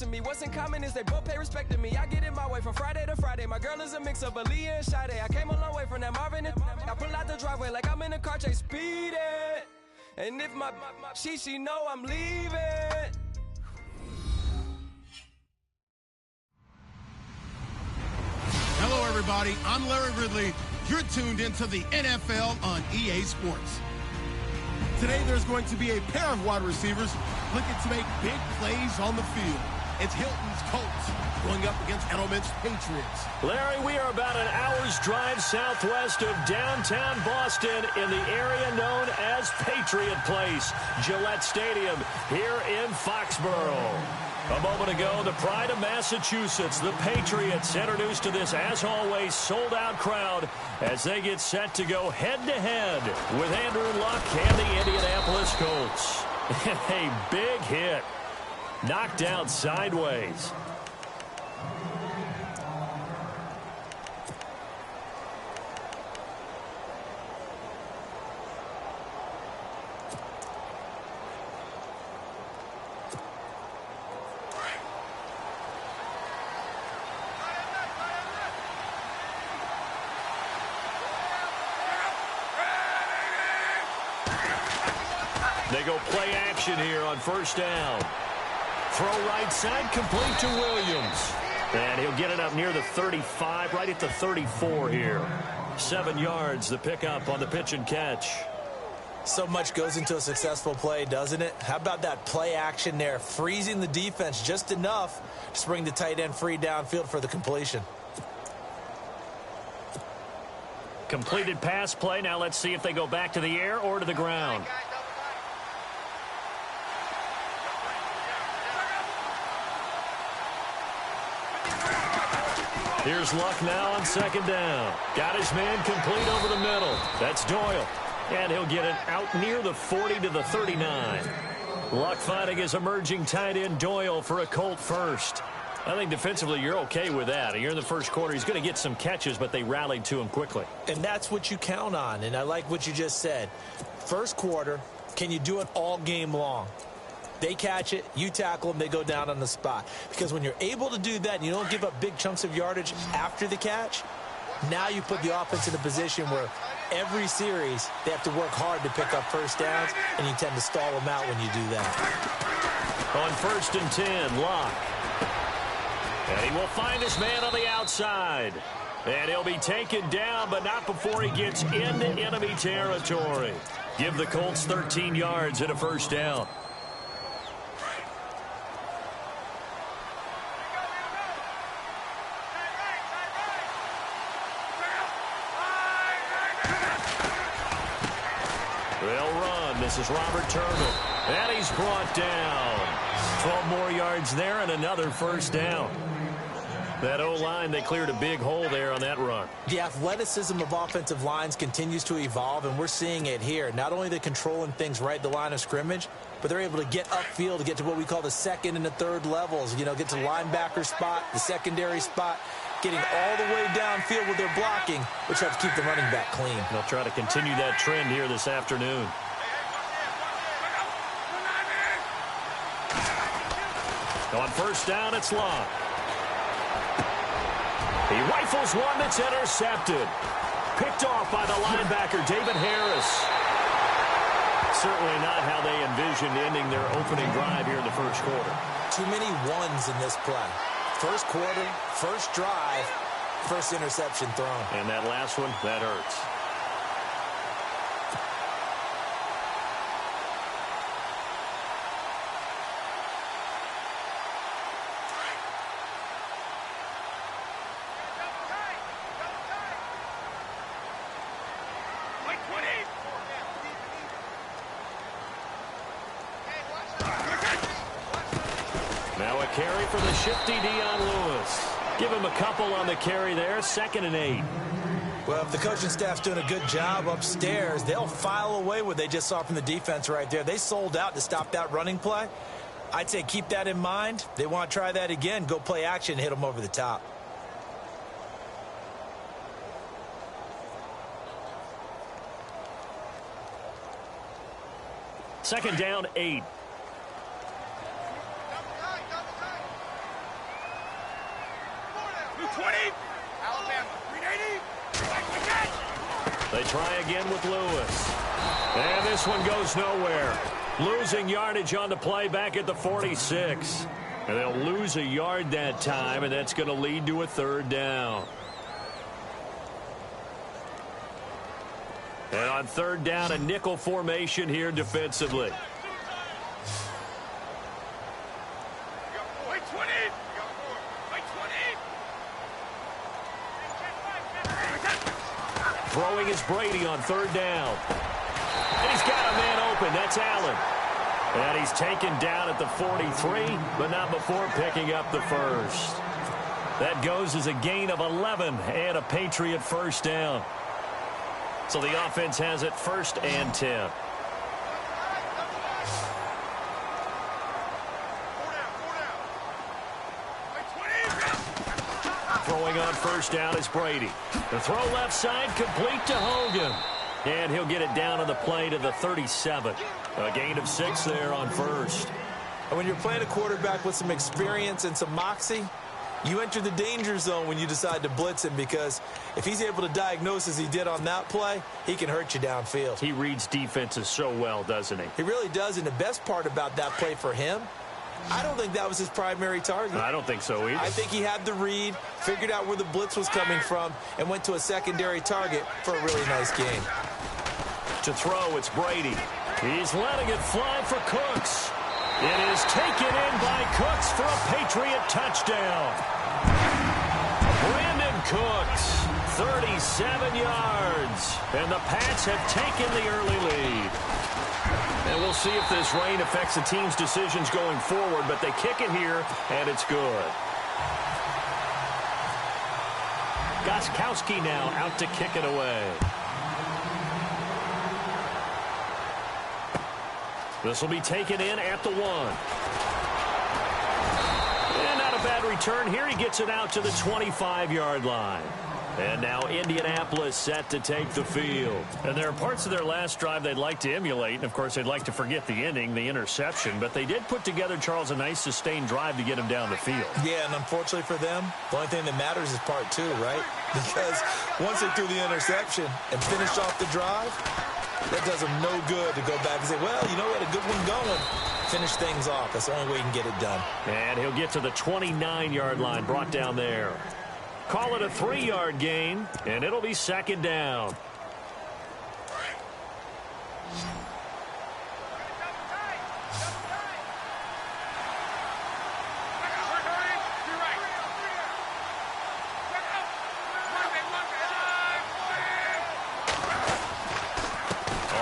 to me. What's in common is they both pay respect to me. I get in my way from Friday to Friday. My girl is a mix of Aaliyah and Sade. I came a long way from that Marvin and I pull out the driveway like I'm in a car chase speeding. And if my she know I'm leaving. Hello, everybody. I'm Larry Ridley. You're tuned into the NFL on EA Sports. Today, there's going to be a pair of wide receivers looking to make big plays on the field. It's Hilton's Colts going up against Edelman's Patriots. Larry, we are about an hour's drive southwest of downtown Boston in the area known as Patriot Place, Gillette Stadium here in Foxborough. A moment ago, the pride of Massachusetts, the Patriots, introduced to this, as always, sold-out crowd as they get set to go head-to-head with Andrew Luck and the Indianapolis Colts. A big hit. Knocked out sideways. They go play action here on first down. Throw right side, complete to Williams. And he'll get it up near the 35, right at the 34 here. 7 yards, the pickup on the pitch and catch. So much goes into a successful play, doesn't it? How about that play action there, freezing the defense just enough to bring the tight end free downfield for the completion. Completed pass play. Now let's see if they go back to the air or to the ground. Here's Luck now on second down. Got his man complete over the middle. That's Doyle. And he'll get it out near the 40 to the 39. Luck finding his emerging tight end Doyle for a Colt first. I think defensively you're okay with that. Here in the first quarter, he's going to get some catches, but they rallied to him quickly. And that's what you count on, and I like what you just said. First quarter, can you do it all game long? They catch it, you tackle them, they go down on the spot. Because when you're able to do that and you don't give up big chunks of yardage after the catch, now you put the offense in a position where every series they have to work hard to pick up first downs, and you tend to stall them out when you do that. On 1st and 10, Luck. And he will find his man on the outside. And he'll be taken down, but not before he gets into enemy territory. Give the Colts 13 yards and a first down. They'll run. This is Robert Turner. And he's brought down. 12 more yards there and another first down. That O-line, they cleared a big hole there on that run. The athleticism of offensive lines continues to evolve, and we're seeing it here. Not only are they controlling things right at the line of scrimmage, but they're able to get upfield to get to what we call the second and the third levels. You know, get to the linebacker spot, the secondary spot, getting all the way downfield with their blocking, which helps keep the running back clean. They'll try to continue that trend here this afternoon. On first down, it's Luck. He rifles one that's intercepted. Picked off by the linebacker, David Harris. Certainly not how they envisioned ending their opening drive here in the first quarter. Too many ones in this play. First quarter, first drive, first interception thrown. And that last one, that hurts. Now a carry for the shifty Dion Lewis. Give him a couple on the carry there, 2nd and 8. Well, if the coaching staff's doing a good job upstairs, they'll file away what they just saw from the defense right there. They sold out to stop that running play. I'd say keep that in mind. They want to try that again. Go play action, hit them over the top. Second down, 8. They try again with Lewis. And this one goes nowhere. Losing yardage on the play back at the 46. And they'll lose a yard that time, and that's going to lead to a third down. And on third down, a nickel formation here defensively. Throwing is Brady on third down. And he's got a man open. That's Allen. And he's taken down at the 43, but not before picking up the first. That goes as a gain of 11 and a Patriot first down. So the offense has it 1st and 10. Throwing on first down is Brady. The throw left side complete to Hogan. And he'll get it down on the play to the 37. A gain of 6 there on first. And when you're playing a quarterback with some experience and some moxie, you enter the danger zone when you decide to blitz him, because if he's able to diagnose as he did on that play, he can hurt you downfield. He reads defenses so well, doesn't he? He really does, and the best part about that play for him, I don't think that was his primary target. I don't think so either. I think he had the read, figured out where the blitz was coming from, and went to a secondary target for a really nice gain. To throw, it's Brady. He's letting it fly for Cooks. It is taken in by Cooks for a Patriot touchdown. Brandon Cooks, 37 yards. And the Pats have taken the early lead. And we'll see if this rain affects the team's decisions going forward, but they kick it here, and it's good. Gostkowski now out to kick it away. This will be taken in at the 1. And not a bad return here. He gets it out to the 25-yard line. And now Indianapolis set to take the field. And there are parts of their last drive they'd like to emulate. And, of course, they'd like to forget the ending, the interception. But they did put together, Charles, a nice sustained drive to get him down the field. Yeah, and unfortunately for them, the only thing that matters is part 2, right? Because once they threw the interception and finished off the drive, that does them no good to go back and say, well, you know, we had a good one going. Finish things off. That's the only way you can get it done. And he'll get to the 29-yard line, brought down there. Call it a 3-yard gain, and it'll be 2nd down.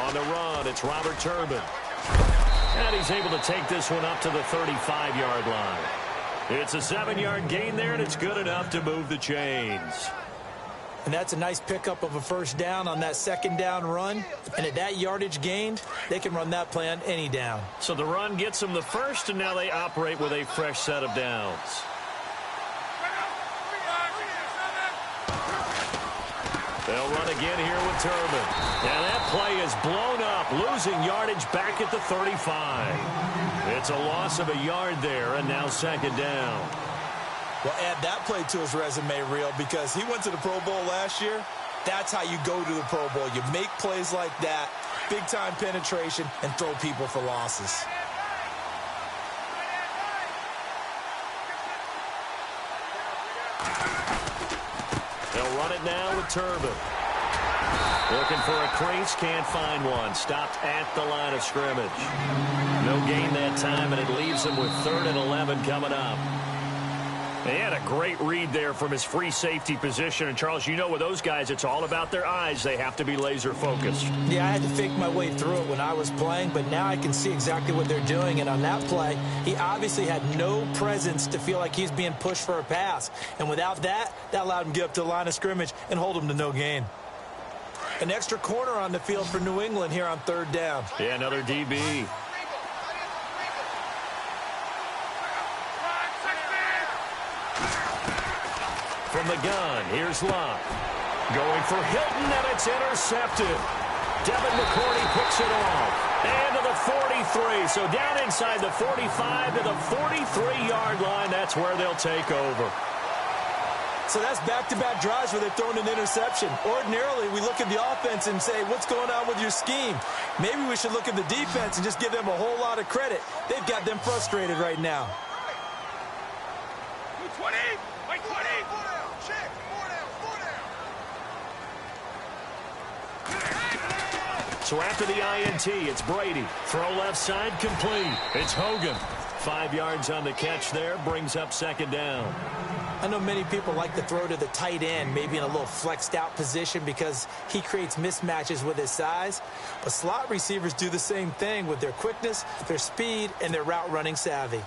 On the run, it's Robert Turbin. And he's able to take this one up to the 35-yard line. It's a 7-yard gain there, and it's good enough to move the chains. And that's a nice pickup of a first down on that 2nd down run. And at that yardage gained, they can run that play on any down. So the run gets them the first, and now they operate with a fresh set of downs. They'll run again here with Turbin. And that play is blown up, losing yardage back at the 35. It's a loss of a yard there, and now 2nd down. Well, add that play to his resume reel, because he went to the Pro Bowl last year. That's how you go to the Pro Bowl. You make plays like that, big-time penetration, and throw people for losses. They'll run it now with Turbin. Looking for a crease, can't find one. Stopped at the line of scrimmage. No gain that time, and it leaves him with 3rd and 11 coming up. He had a great read there from his free safety position. And, Charles, you know with those guys, it's all about their eyes. They have to be laser-focused. Yeah, I had to fake my way through it when I was playing, but now I can see exactly what they're doing. And on that play, he obviously had no presence to feel like he's being pushed for a pass. And without that, that allowed him to get up to the line of scrimmage and hold him to no gain. An extra corner on the field for New England here on 3rd down. Yeah, another DB. From the gun, here's Locke. Going for Hilton, and it's intercepted. Devin McCourty picks it off. And to the 43. So down inside the 45 to the 43-yard line. That's where they'll take over. So that's back-to-back drives where they've thrown an interception. Ordinarily, we look at the offense and say, what's going on with your scheme? Maybe we should look at the defense and just give them a whole lot of credit. They've got them frustrated right now. 20, 20. Check. 4 down. So after the INT, it's Brady. Throw left side complete. It's Hogan. 5 yards on the catch there, brings up second down. I know many people like to throw to the tight end, maybe in a little flexed out position because he creates mismatches with his size. But slot receivers do the same thing with their quickness, their speed, and their route running savvy.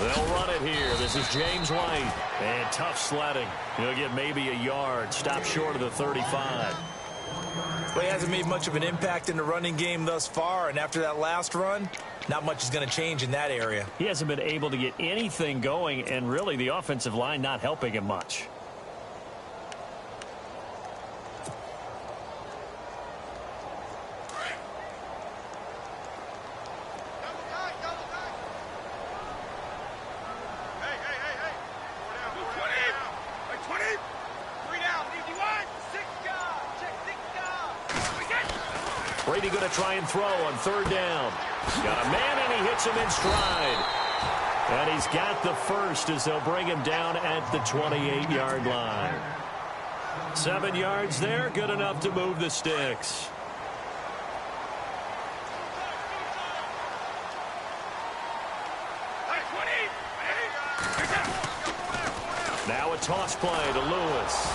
They'll run it here. This is James White. And tough sledding. He'll get maybe a yard. Stop short of the 35. Well, he hasn't made much of an impact in the running game thus far. And after that last run, not much is going to change in that area. He hasn't been able to get anything going. And really, the offensive line not helping him much. Brady going to try and throw on third down. Got a man, and he hits him in stride. And he's got the first as they'll bring him down at the 28-yard line. 7 yards there, good enough to move the sticks. Now a toss play to Lewis.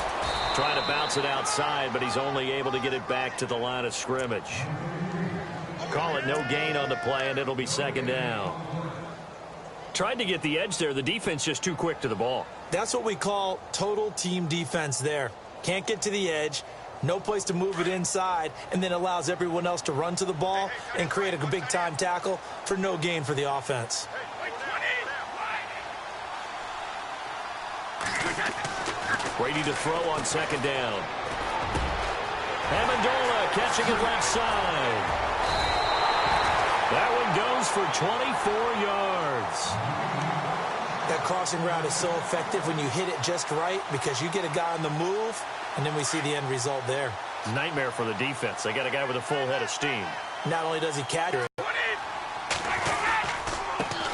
Trying to bounce it outside, but he's only able to get it back to the line of scrimmage. Call it no gain on the play, and it'll be second down. Tried to get the edge there. The defense just too quick to the ball. That's what we call total team defense there. Can't get to the edge, no place to move it inside, and then allows everyone else to run to the ball and create a big-time tackle for no gain for the offense. Brady to throw on second down. Amendola catching it left side. That one goes for 24 yards. That crossing route is so effective when you hit it just right because you get a guy on the move, and then we see the end result there. Nightmare for the defense. They got a guy with a full head of steam. Not only does he catch it.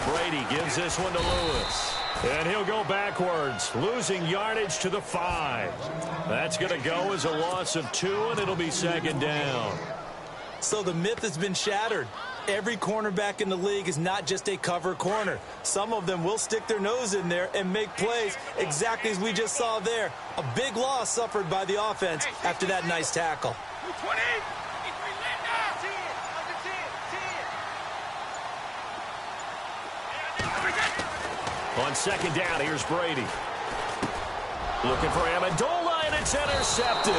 Brady gives this one to Lewis. And he'll go backwards, losing yardage to the 5. That's going to go as a loss of 2, and it'll be second down. So the myth has been shattered. Every cornerback in the league is not just a cover corner. Some of them will stick their nose in there and make plays exactly as we just saw there. A big loss suffered by the offense after that nice tackle. 20. On second down, here's Brady. Looking for Amendola, and it's intercepted.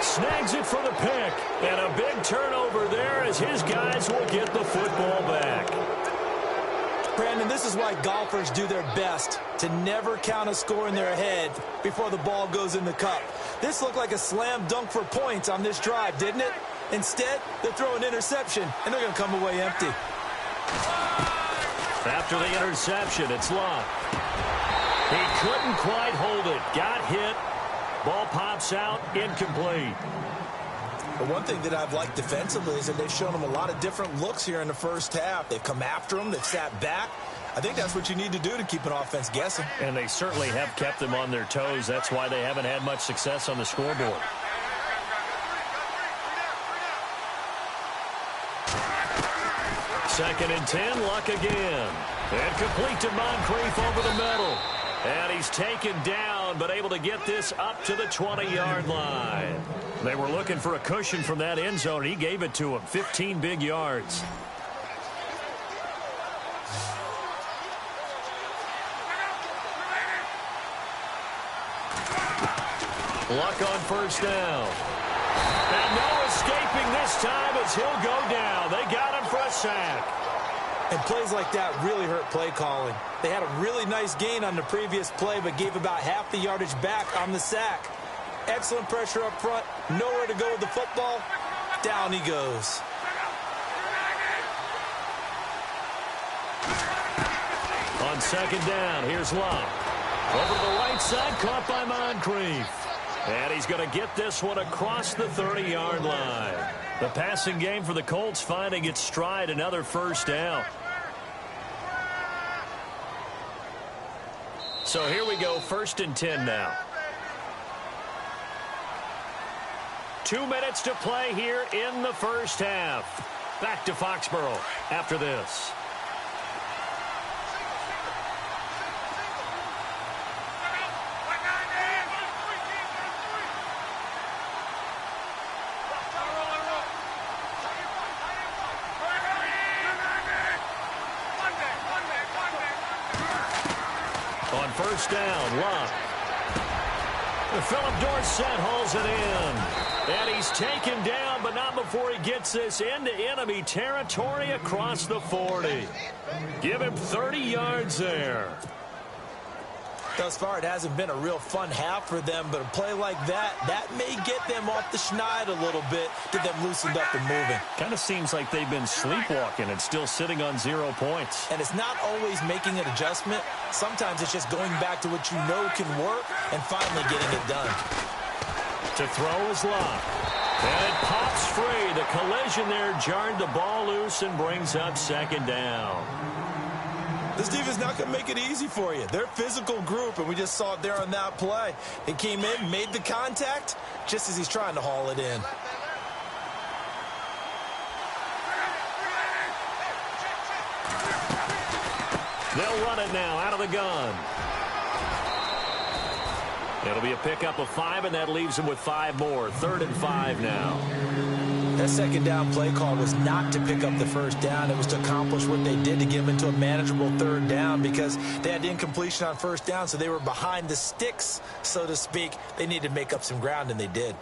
Snags it for the pick. And a big turnover there as his guys will get the football back. Brandon, this is why golfers do their best to never count a score in their head before the ball goes in the cup. This looked like a slam dunk for points on this drive, didn't it? Instead, they throw an interception, and they're going to come away empty. After the interception, it's Luck. He couldn't quite hold it. Got hit. Ball pops out. Incomplete. The one thing that I've liked defensively is that they've shown them a lot of different looks here in the first half. They've come after them. They've sat back. I think that's what you need to do to keep an offense guessing. And they certainly have kept them on their toes. That's why they haven't had much success on the scoreboard. Second and 10, Luck again. And complete to Moncrief over the middle. And he's taken down, but able to get this up to the 20-yard line. They were looking for a cushion from that end zone. He gave it to him. 15 big yards. Luck on first down. And no escaping this time as he'll go down. They got him for a sack. And plays like that really hurt play calling. They had a really nice gain on the previous play, but gave about half the yardage back on the sack. Excellent pressure up front. Nowhere to go with the football. Down he goes. On second down, here's Love. Over to the right side, caught by Moncrief. And he's going to get this one across the 30-yard line. The passing game for the Colts finding its stride, another first down. So here we go, 1st and 10 now. 2 minutes to play here in the first half. Back to Foxborough after this. On first down, Love. Philip Dorsett hauls it in. And he's taken down, but not before he gets this into enemy territory across the 40. Give him 30 yards there. Thus far, it hasn't been a real fun half for them, but a play like that may get them off the schneid a little bit, get them loosened up and moving. Kind of seems like they've been sleepwalking and still sitting on 0 points. And it's not always making an adjustment. Sometimes it's just going back to what you know can work and finally getting it done. To throw is Love. And it pops free. The collision there jarred the ball loose and brings up second down. This defense not going to make it easy for you. They're a physical group, and we just saw it there on that play. He came in, made the contact, just as he's trying to haul it in. They'll run it now out of the gun. It'll be a pickup of 5, and that leaves him with 5 more. 3rd and 5 now. That second down play call was not to pick up the first down. It was to accomplish what they did to get them into a manageable 3rd down because they had incompletion on first down, so they were behind the sticks, so to speak. They needed to make up some ground, and they did.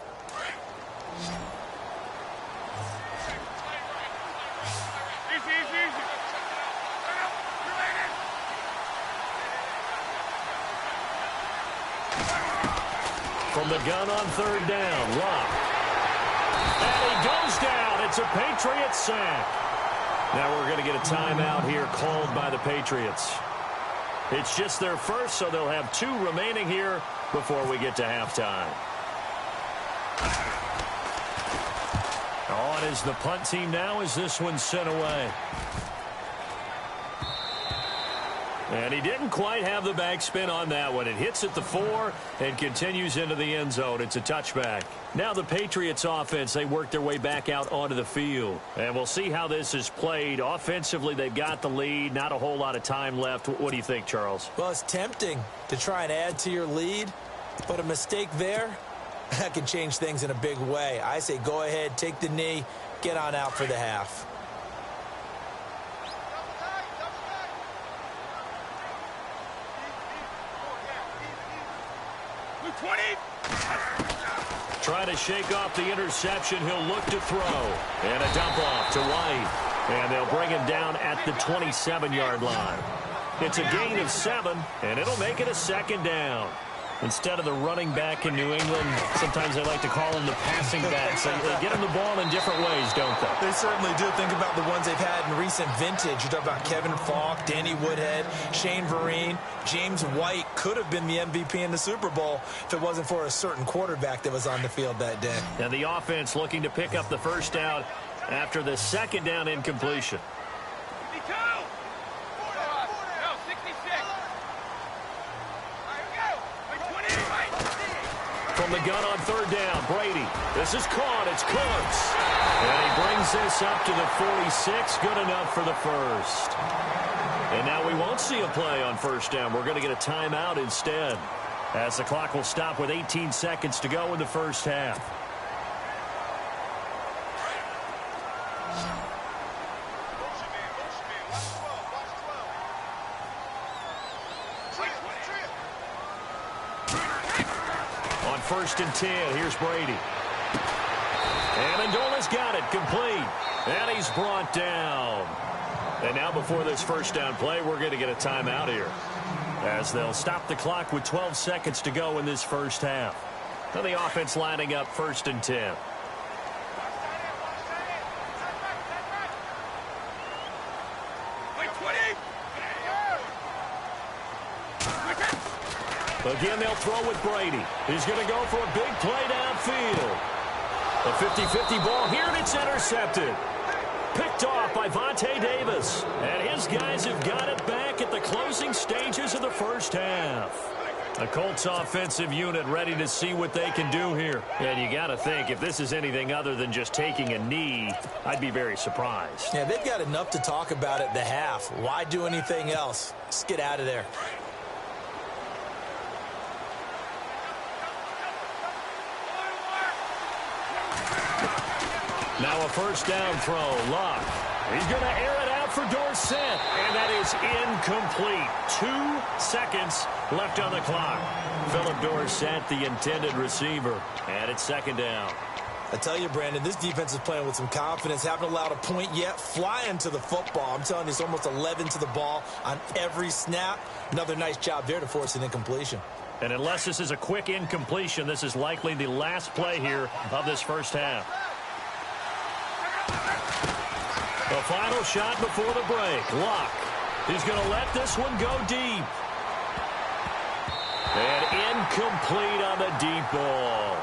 From the gun on 3rd down, Love. And he goes down. It's a Patriots sack. Now we're going to get a timeout here called by the Patriots. It's just their first, so they'll have 2 remaining here before we get to halftime. On is the punt team now as this one's sent away. And he didn't quite have the backspin on that one. It hits at the 4 and continues into the end zone. It's a touchback. Now the Patriots offense, they work their way back out onto the field. And we'll see how this is played. Offensively, they've got the lead. Not a whole lot of time left. What do you think, Charles? Well, it's tempting to try and add to your lead, but a mistake there, that can change things in a big way. I say go ahead, take the knee, get on out for the half. Trying to shake off the interception. He'll look to throw. And a dump off to White. And they'll bring him down at the 27-yard line. It's a gain of 7, and it'll make it a 2nd down. Instead of the running back in New England, sometimes they like to call them the passing backs. They get them the ball in different ways, don't they? They certainly do. Think about the ones they've had in recent vintage. You talk about Kevin Falk, Danny Woodhead, Shane Vereen. James White could have been the MVP in the Super Bowl if it wasn't for a certain quarterback that was on the field that day. And the offense looking to pick up the first down after the 2nd down incompletion. From the gun on 3rd down, Brady. This is caught. It's Cooks. And he brings this up to the 46. Good enough for the first. And now we won't see a play on 1st down. We're going to get a timeout instead, as the clock will stop with 18 seconds to go in the first half. On 1st and 10, here's Brady. Amendola's got it complete. And he's brought down. And now before this first down play, we're going to get a timeout here, as they'll stop the clock with 12 seconds to go in this first half. So the offense lining up 1st and 10. Again, they'll throw with Brady. He's going to go for a big play downfield. A 50-50 ball here, and it's intercepted. Picked off by Vontae Davis. And his guys have got it back at the closing stages of the first half. The Colts offensive unit ready to see what they can do here. And you got to think, if this is anything other than just taking a knee, I'd be very surprised. Yeah, they've got enough to talk about at the half. Why do anything else? Just get out of there. Now a first down throw. Luck. He's going to air it out for Dorsett. And that is incomplete. 2 seconds left on the clock. Philip Dorsett, the intended receiver. And it's 2nd down. I tell you, Brandon, this defense is playing with some confidence. Haven't allowed a point yet. Flying to the football. I'm telling you, it's almost 11 to the ball on every snap. Another nice job there to force an incompletion. And unless this is a quick incompletion, this is likely the last play here of this first half. The final shot before the break. Luck. He's going to let this one go deep. And incomplete on the deep ball.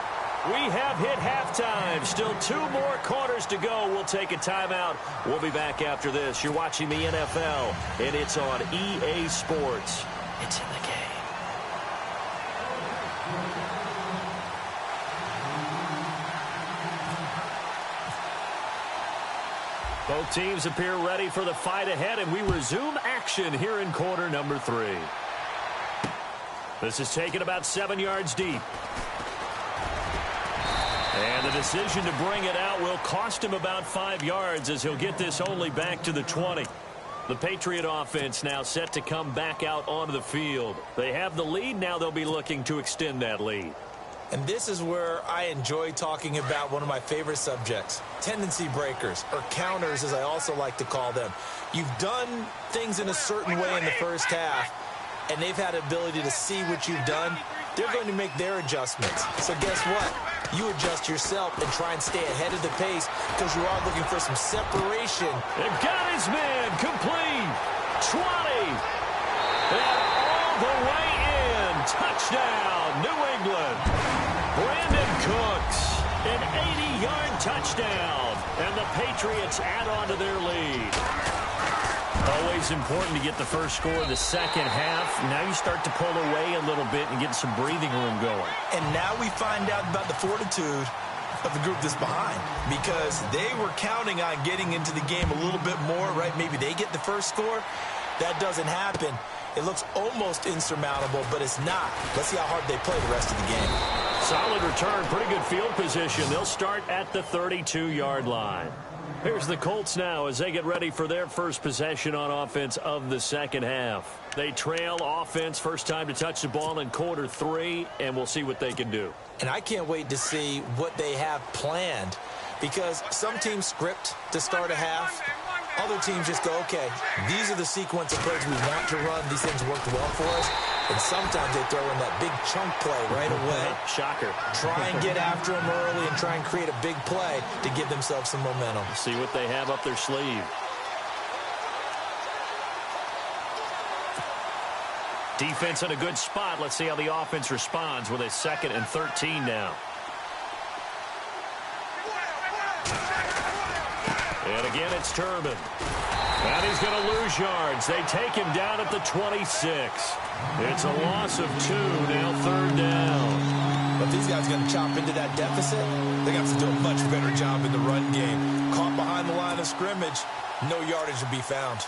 We have hit halftime. Still 2 more quarters to go. We'll take a timeout. We'll be back after this. You're watching the NFL, and it's on EA Sports. It's in the game. Both teams appear ready for the fight ahead, and we resume action here in quarter number 3. This is taken about 7 yards deep. And the decision to bring it out will cost him about 5 yards, as he'll get this only back to the 20. The Patriot offense now set to come back out onto the field. They have the lead. Now they'll be looking to extend that lead. And this is where I enjoy talking about one of my favorite subjects, tendency breakers, or counters, as I also like to call them. You've done things in a certain way in the first half, and they've had the ability to see what you've done. They're going to make their adjustments. So guess what? You adjust yourself and try and stay ahead of the pace, because you are looking for some separation. They've got his man complete. 20. And all the way in. Touchdown, New England. Brandon Cooks, an 80-yard touchdown. And the Patriots add on to their lead. Always important to get the first score of the second half. Now you start to pull away a little bit and get some breathing room going. And now we find out about the fortitude of the group that's behind, because they were counting on getting into the game a little bit more, right? Maybe they get the first score. That doesn't happen. It looks almost insurmountable, but it's not. Let's see how hard they play the rest of the game. Solid return, pretty good field position. They'll start at the 32-yard line. Here's the Colts now as they get ready for their first possession on offense of the second half. They trail offense, first time to touch the ball in quarter 3, and we'll see what they can do. And I can't wait to see what they have planned, because some teams script to start a half. Other teams just go, okay, these are the sequence of plays we want to run. These things worked well for us. And sometimes they throw in that big chunk play right away. Shocker. Try and get after them early and try and create a big play to give themselves some momentum. See what they have up their sleeve. Defense in a good spot. Let's see how the offense responds with a 2nd and 13 now. And again, it's Turbin. And he's going to lose yards. They take him down at the 26. It's a loss of 2, now 3rd down. But these guys are going to chop into that deficit. They're going to have to do a much better job in the run game. Caught behind the line of scrimmage, no yardage to be found.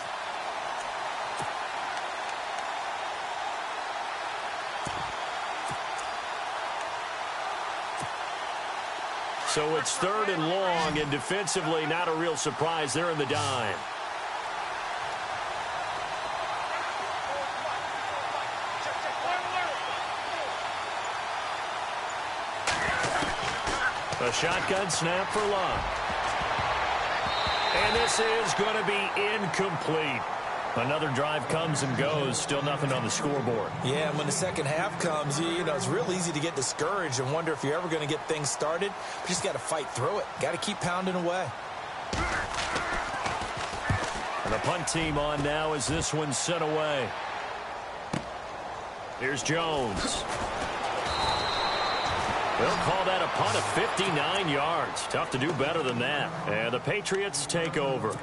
So it's 3rd and long, and defensively not a real surprise. They're in the dime. A shotgun snap for Luck. And this is going to be incomplete. Another drive comes and goes. Still nothing on the scoreboard. Yeah, and when the second half comes, you know, it's real easy to get discouraged and wonder if you're ever going to get things started. You just got to fight through it. Got to keep pounding away. And the punt team on now as this one's sent away. Here's Jones. They'll call that a punt of 59 yards. Tough to do better than that. And the Patriots take over.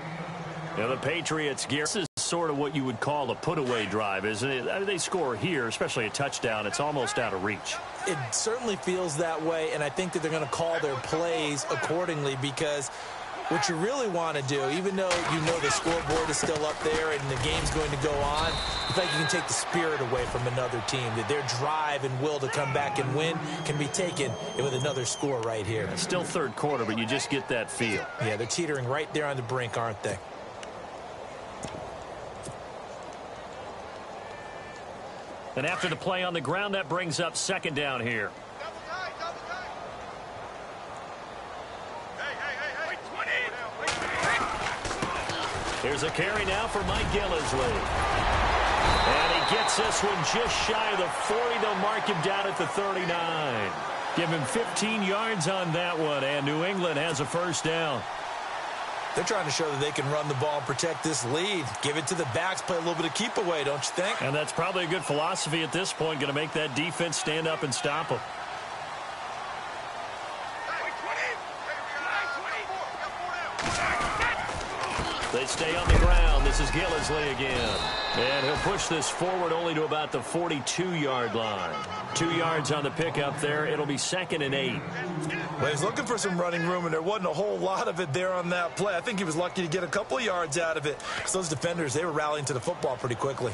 Now the Patriots gear. This is sort of what you would call a put-away drive, isn't it? I mean, they score here, especially a touchdown. It's almost out of reach. It certainly feels that way, and I think that they're going to call their plays accordingly because what you really want to do, even though you know the scoreboard is still up there and the game's going to go on, I think you can take the spirit away from another team, that their drive and will to come back and win can be taken with another score right here. It's still third quarter, but you just get that feel. Yeah, they're teetering right there on the brink, aren't they? And after the play on the ground, that brings up second down here. Here's a carry now for Mike Gillisley. And he gets this one just shy of the 40. They'll mark him down at the 39. Give him 15 yards on that one, and New England has a first down. They're trying to show that they can run the ball and protect this lead. Give it to the backs, play a little bit of keep away, don't you think? And that's probably a good philosophy at this point, going to make that defense stand up and stop them. They stay on the ground. This is Gillisley again. And he'll push this forward only to about the 42-yard line. 2 yards on the pickup there. It'll be 2nd and 8. Well, he was looking for some running room, and there wasn't a whole lot of it there on that play. I think he was lucky to get a couple of yards out of it. Because those defenders, they were rallying to the football pretty quickly.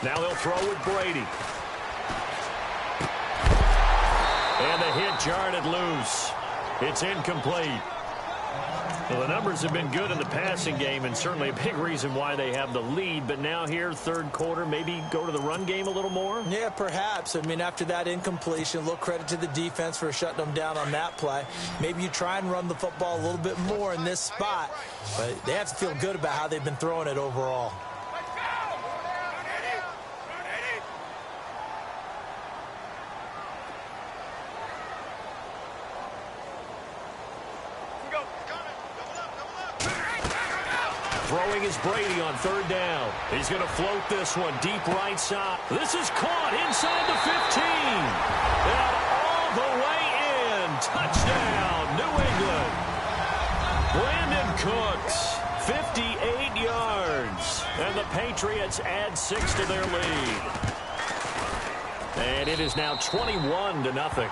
Now they'll throw with Brady. And the hit jarred it loose. It's incomplete. Well, the numbers have been good in the passing game, and certainly a big reason why they have the lead. But now here, third quarter, maybe go to the run game a little more? Yeah, perhaps. I mean, after that incompletion, a little credit to the defense for shutting them down on that play. Maybe you try and run the football a little bit more in this spot. But they have to feel good about how they've been throwing it overall. Throwing is Brady on third down. He's going to float this one deep right side. This is caught inside the 15. And all the way in. Touchdown, New England. Brandon Cooks, 58 yards. And the Patriots add 6 to their lead. And it is now 21-0.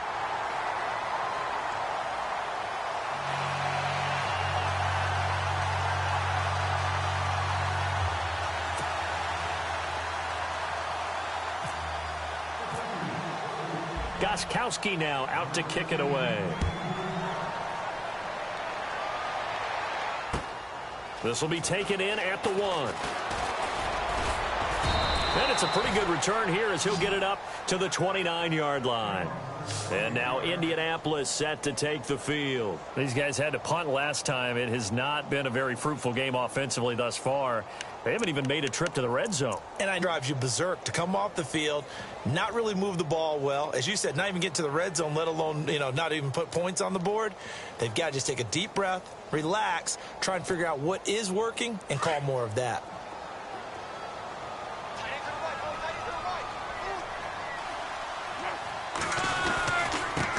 Gostkowski now out to kick it away. This will be taken in at the 1. And it's a pretty good return here as he'll get it up to the 29-yard line. And now Indianapolis set to take the field. These guys had to punt last time. It has not been a very fruitful game offensively thus far. They haven't even made a trip to the red zone. And it drives you berserk to come off the field, not really move the ball well. As you said, not even get to the red zone, let alone, not even put points on the board. They've got to just take a deep breath, relax, try and figure out what is working, and call more of that.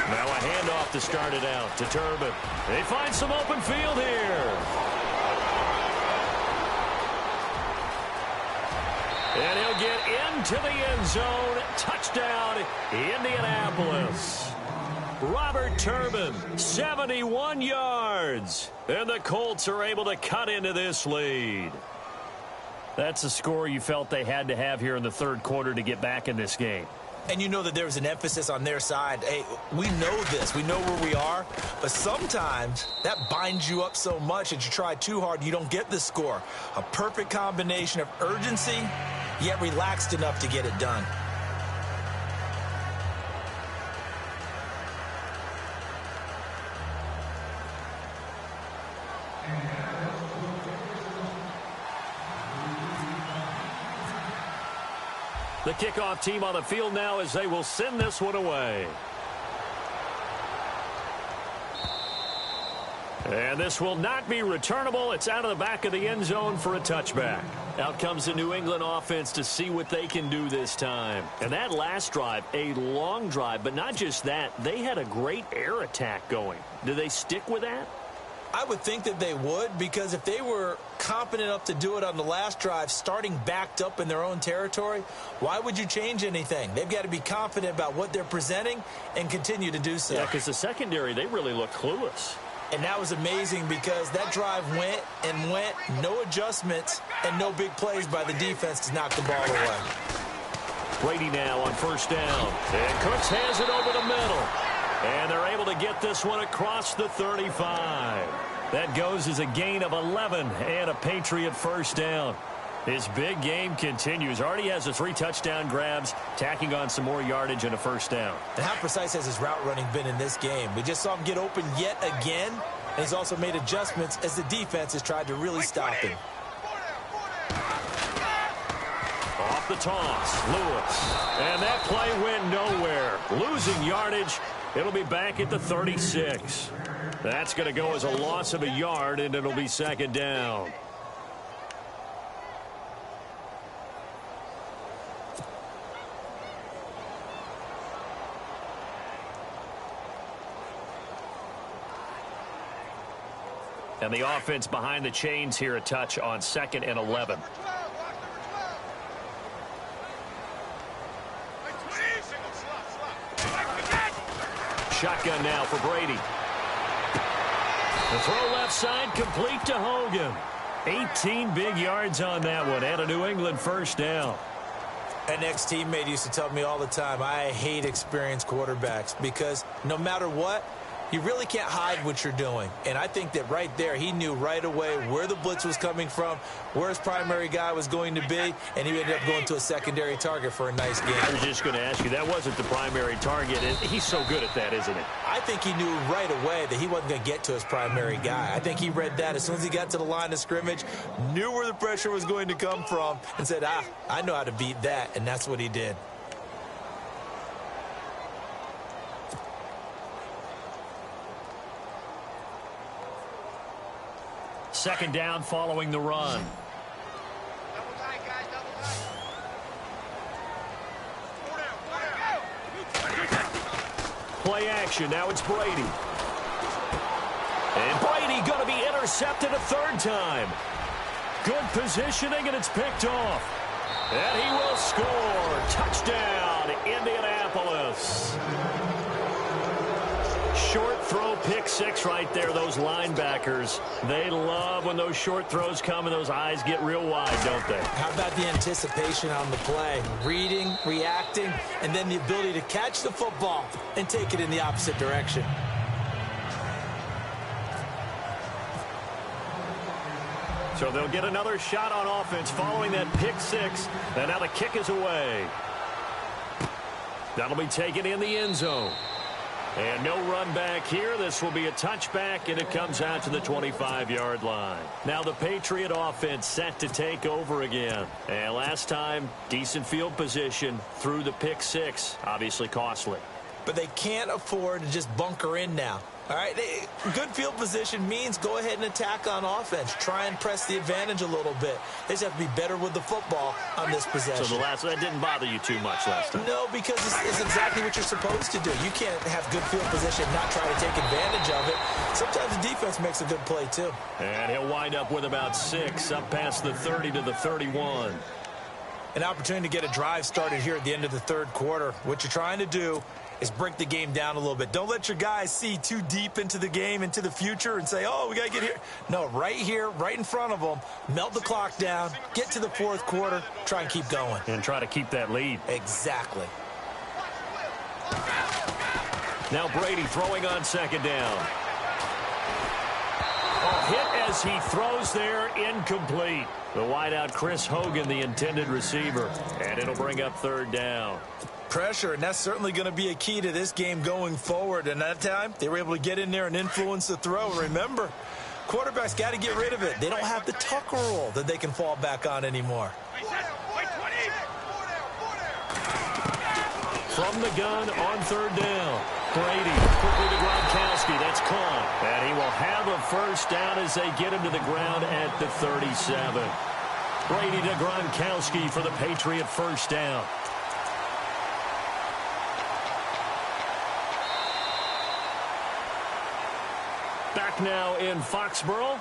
Now a handoff to start it out to Turbin. They find some open field here. And he'll get into the end zone. Touchdown, Indianapolis. Robert Turbin, 71 yards. And the Colts are able to cut into this lead. That's a score you felt they had to have here in the third quarter to get back in this game. And you know that there was an emphasis on their side. Hey, we know this. We know where we are. But sometimes that binds you up so much that you try too hard, you don't get the score. A perfect combination of urgency yet relaxed enough to get it done. The kickoff team on the field now as they will send this one away. And this will not be returnable. It's out of the back of the end zone for a touchback. Out comes the New England offense to see what they can do this time. And that last drive, a long drive, but not just that. They had a great air attack going. Do they stick with that? I would think that they would, because if they were competent enough to do it on the last drive, starting backed up in their own territory, why would you change anything? They've got to be confident about what they're presenting and continue to do so. Yeah, because the secondary, they really look clueless. And that was amazing because that drive went and went, no adjustments, and no big plays by the defense to knock the ball away. Brady now on first down. And Cooks has it over the middle. And they're able to get this one across the 35. That goes as a gain of 11 and a Patriot first down. His big game continues. Already has the 3 touchdown grabs, tacking on some more yardage and a first down. And how precise has his route running been in this game? We just saw him get open yet again, and he's also made adjustments as the defense has tried to really stop him. Off the toss, Lewis. And that play went nowhere. Losing yardage. It'll be back at the 36. That's going to go as a loss of a yard, and it'll be second down. And the offense behind the chains here, a touch on 2nd and 11. Shotgun now for Brady. The throw left side, complete to Hogan. 18 big yards on that one, and a New England first down. An ex-teammate used to tell me all the time, I hate experienced quarterbacks because no matter what, you really can't hide what you're doing. And I think that right there, he knew right away where the blitz was coming from, where his primary guy was going to be, and he ended up going to a secondary target for a nice game. I was just going to ask you, that wasn't the primary target, and he's so good at that, isn't he? I think he knew right away that he wasn't going to get to his primary guy. I think he read that as soon as he got to the line of scrimmage, knew where the pressure was going to come from, and said, I know how to beat that, and that's what he did. Second down following the run. Double tight, guys, double tight. Play action. Now it's Brady. And Brady going to be intercepted a third time. Good positioning, and it's picked off. And he will score. Touchdown, Indianapolis. Short throw, pick six right there. Those linebackers, they love when those short throws come and those eyes get real wide, don't they? How about the anticipation on the play? Reading, reacting, and then the ability to catch the football and take it in the opposite direction. So they'll get another shot on offense following that pick six. And now the kick is away. That'll be taken in the end zone. And no run back here. This will be a touchback, and it comes out to the 25-yard line. Now the Patriot offense set to take over again. And last time, decent field position through the pick six. Obviously costly. But they can't afford to just bunker in now. All right, good field position means go ahead and attack on offense. Try and press the advantage a little bit. They just have to be better with the football on this possession. So that didn't bother you too much last time? No, because it's exactly what you're supposed to do. You can't have good field position and not try to take advantage of it. Sometimes the defense makes a good play, too. And he'll wind up with about 6 up past the 30 to the 31. An opportunity to get a drive started here at the end of the third quarter. What you're trying to do is break the game down a little bit. Don't let your guys see too deep into the game, into the future, and say, oh, we got to get here. No, right here, right in front of them, melt the clock down, get to the fourth quarter, try and keep going. And try to keep that lead. Exactly. Now Brady throwing on second down. Oh, hit is. He throws there, incomplete. The wideout, Chris Hogan, the intended receiver. And it'll bring up third down. Pressure, and that's certainly going to be a key to this game going forward. And that time, they were able to get in there and influence the throw. Remember, quarterbacks got to get rid of it. They don't have the tuck rule that they can fall back on anymore. From the gun on third down. Brady quickly to Gronkowski. That's caught. And he will have a first down as they get him to the ground at the 37. Brady to Gronkowski for the Patriot first down. Back now in Foxborough.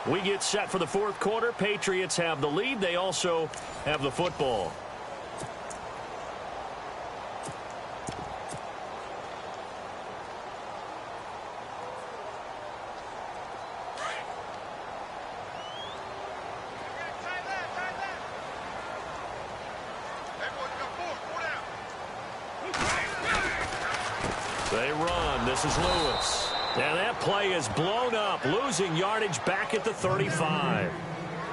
We get set for the fourth quarter. Patriots have the lead. They also have the football. They run. This is Lewis. And that play is blown up, losing yardage back at the 35.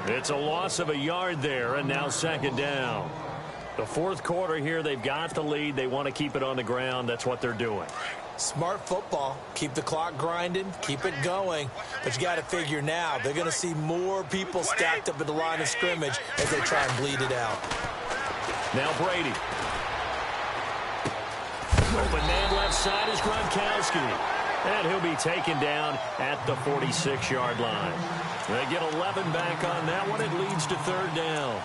It's a loss of a yard there, and now second down. The fourth quarter here, they've got the lead. They want to keep it on the ground. That's what they're doing. Smart football. Keep the clock grinding. Keep it going. But you got to figure now, they're going to see more people stacked up at the line of scrimmage as they try and bleed it out. Now Brady. Open man left side is Gronkowski. And he'll be taken down at the 46-yard line. They get 11 back on that one. It leads to third down.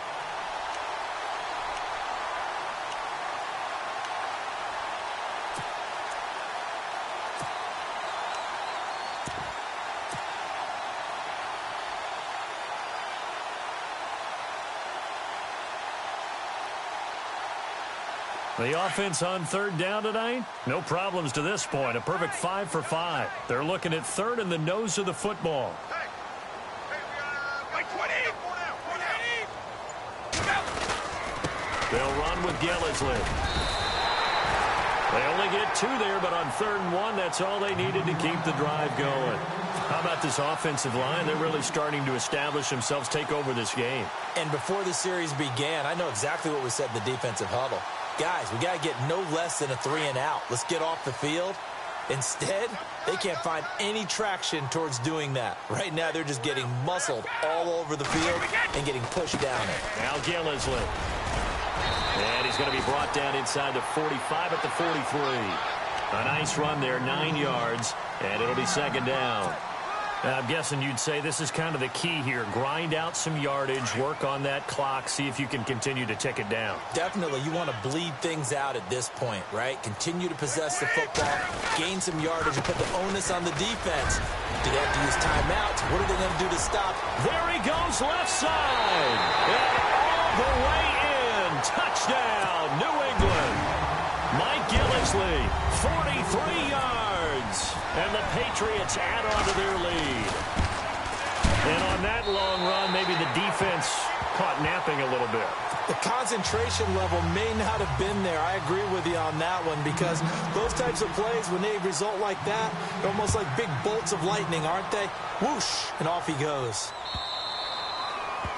The offense on third down tonight, no problems to this point. A perfect 5 for 5. They're looking at third in the nose of the football. They'll run with Gillisley. They only get 2 there, but on third and 1, that's all they needed to keep the drive going. How about this offensive line? They're really starting to establish themselves, take over this game. And before the series began, I know exactly what was said in the defensive huddle. Guys, we got to get no less than a 3-and-out. Let's get off the field. Instead, they can't find any traction towards doing that. Right now, they're just getting muscled all over the field and getting pushed down it. Now Gillisley. And he's going to be brought down inside the 45 at the 43. A nice run there, 9 yards, and it'll be second down. I'm guessing you'd say this is kind of the key here. Grind out some yardage, work on that clock, see if you can continue to tick it down. Definitely. You want to bleed things out at this point, right? Continue to possess the football, gain some yardage, and put the onus on the defense. Do they have to use timeouts? What are they going to do to stop? There he goes, left side. And all the way in. Touchdown, New England. Mike Gillisley, 43 yards. And the Patriots add on to their lead. And on that long run, maybe the defense caught napping a little bit. The concentration level may not have been there. I agree with you on that one because those types of plays, when they result like that, they're almost like big bolts of lightning, aren't they? Whoosh, and off he goes.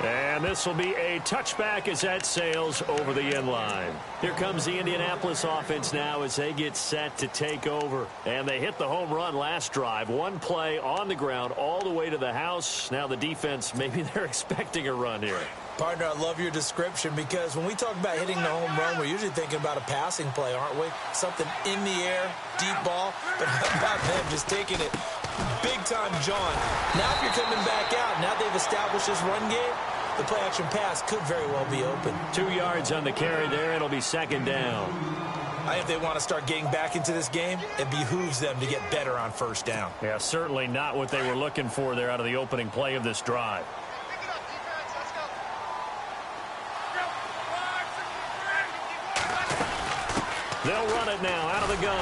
And this will be a touchback as that sails over the end line. Here comes the Indianapolis offense now as they get set to take over. And they hit the home run last drive. One play on the ground all the way to the house. Now the defense, maybe they're expecting a run here. Partner, I love your description because when we talk about hitting the home run, we're usually thinking about a passing play, aren't we? Something in the air, deep ball. But how about them just taking it big time, John? Now if you're coming back out, now they've established this run game, the play-action pass could very well be open. 2 yards on the carry there. It'll be second down. If they want to start getting back into this game, it behooves them to get better on first down. Yeah, certainly not what they were looking for there out of the opening play of this drive. They'll run it now out of the gun.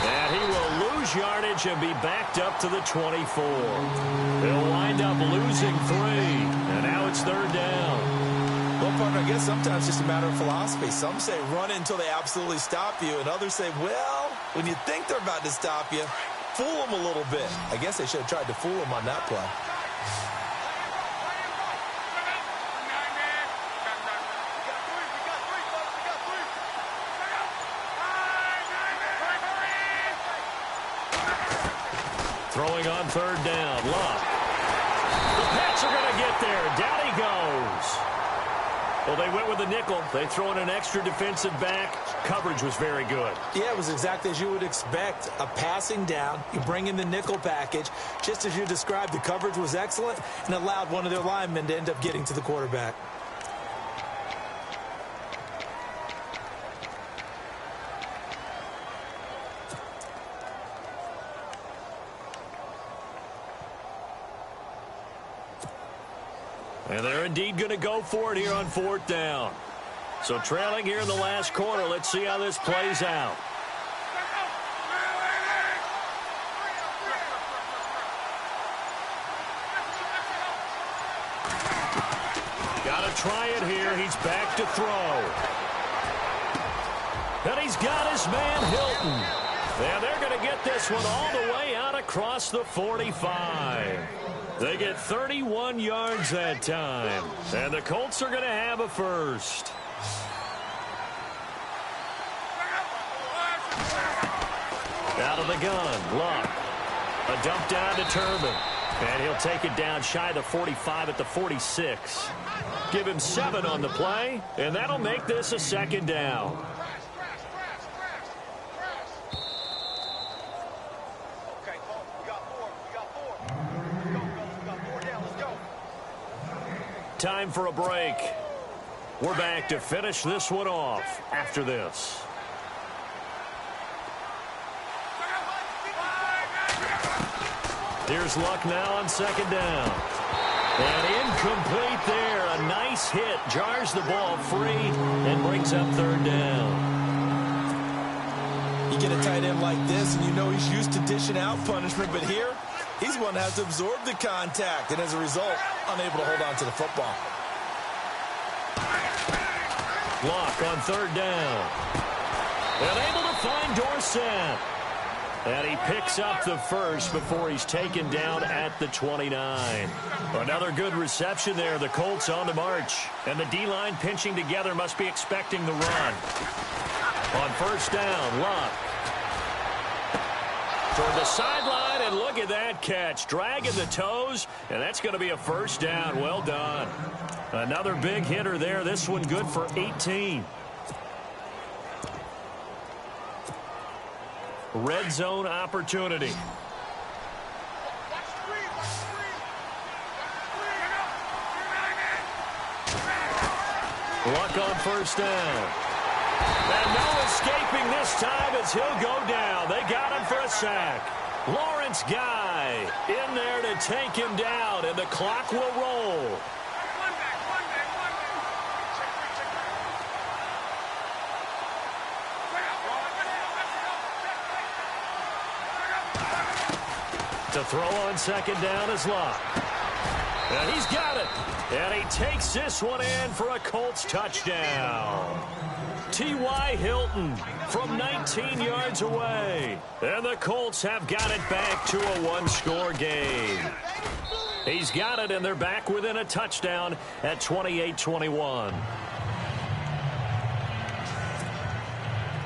And he will lose yardage and be backed up to the 24. They'll wind up losing 3. And now it's third down. Well, partner, I guess sometimes it's just a matter of philosophy. Some say run it until they absolutely stop you. And others say, well, when you think they're about to stop you, fool them a little bit. I guess they should have tried to fool them on that play. Throwing on third down. Luck. The Pats are going to get there. Down he goes. Well, they went with a nickel. They throw in an extra defensive back. Coverage was very good. Yeah, it was exactly as you would expect. A passing down. You bring in the nickel package. Just as you described, the coverage was excellent and allowed one of their linemen to end up getting to the quarterback. And they're indeed going to go for it here on fourth down. So trailing here in the last quarter. Let's see how this plays out. Got to try it here. He's back to throw. And he's got his man Hilton. And they're going to get this one all the way out across the 45. They get 31 yards that time. And the Colts are going to have a first. Out of the gun, Luck. A dump down to Turbin. And he'll take it down shy of the 45 at the 46. Give him 7 on the play, and that'll make this a second down. Time for a break. We're back to finish this one off after this. Here's Luck now on second down. And incomplete there. A nice hit. Jars the ball free and brings up third down. You get a tight end like this, and you know he's used to dishing out punishment, but here, he's one that has to absorb the contact, and as a result, unable to hold on to the football. Luck on third down. And able to find Dorsett. And he picks up the first before he's taken down at the 29. Another good reception there. The Colts on the march. And the D-line pinching together must be expecting the run. On first down, Luck. Toward the sideline, and look at that catch. Dragging the toes, and that's going to be a first down. Well done. Another big hitter there. This one good for 18. Red zone opportunity. Luck on first down. And no escaping this time as he'll go down. They got him for a sack. Lawrence Guy in there to take him down, and the clock will roll. To throw on second down is Luck. And he's got it. And he takes this one in for a Colts touchdown. T.Y. Hilton from 19 yards away. And the Colts have got it back to a one-score game. He's got it, and they're back within a touchdown at 28-21.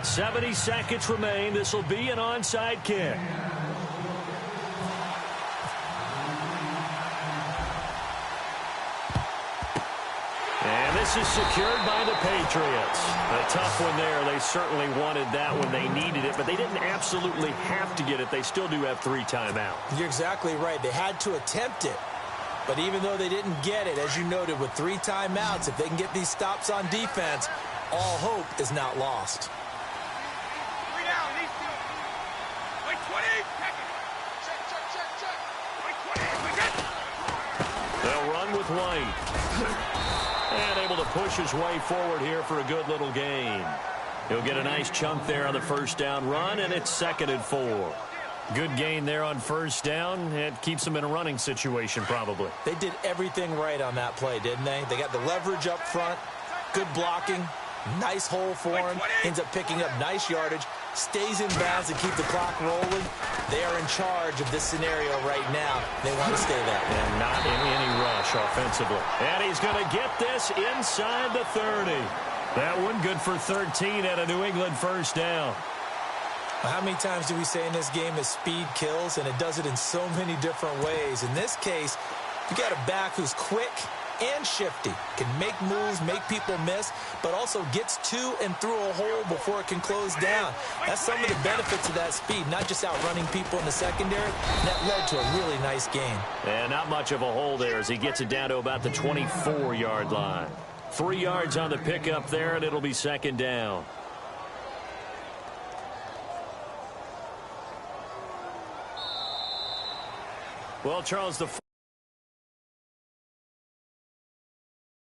70 seconds remain. This will be an onside kick. This is secured by the Patriots. A tough one there. They certainly wanted that when they needed it, but they didn't absolutely have to get it. They still do have 3 timeouts. You're exactly right. They had to attempt it. But even though they didn't get it, as you noted, with 3 timeouts, if they can get these stops on defense, all hope is not lost. 3 down. Wait, 20. Check. Wait, 20. They'll run with White. And able to push his way forward here for a good little gain. He'll get a nice chunk there on the first down run, and it's 2nd and 4. Good gain there on first down. It keeps them in a running situation probably. They did everything right on that play, didn't they? They got the leverage up front, good blocking, nice hole for him, ends up picking up nice yardage, stays in bounds to keep the clock rolling, they are in charge of this scenario right now. They want to stay that way. And not in any rush offensively. And he's going to get this inside the 30. That one good for 13 at a New England first down. How many times do we say in this game that speed kills, and it does it in so many different ways? In this case, you got a back who's quick and shifty, can make moves, make people miss, but also gets to and through a hole before it can close down. That's some of the benefits of that speed, not just outrunning people in the secondary. And that led to a really nice game. And not much of a hole there as he gets it down to about the 24-yard line. 3 yards on the pickup there, and it'll be second down. Well, Charles, the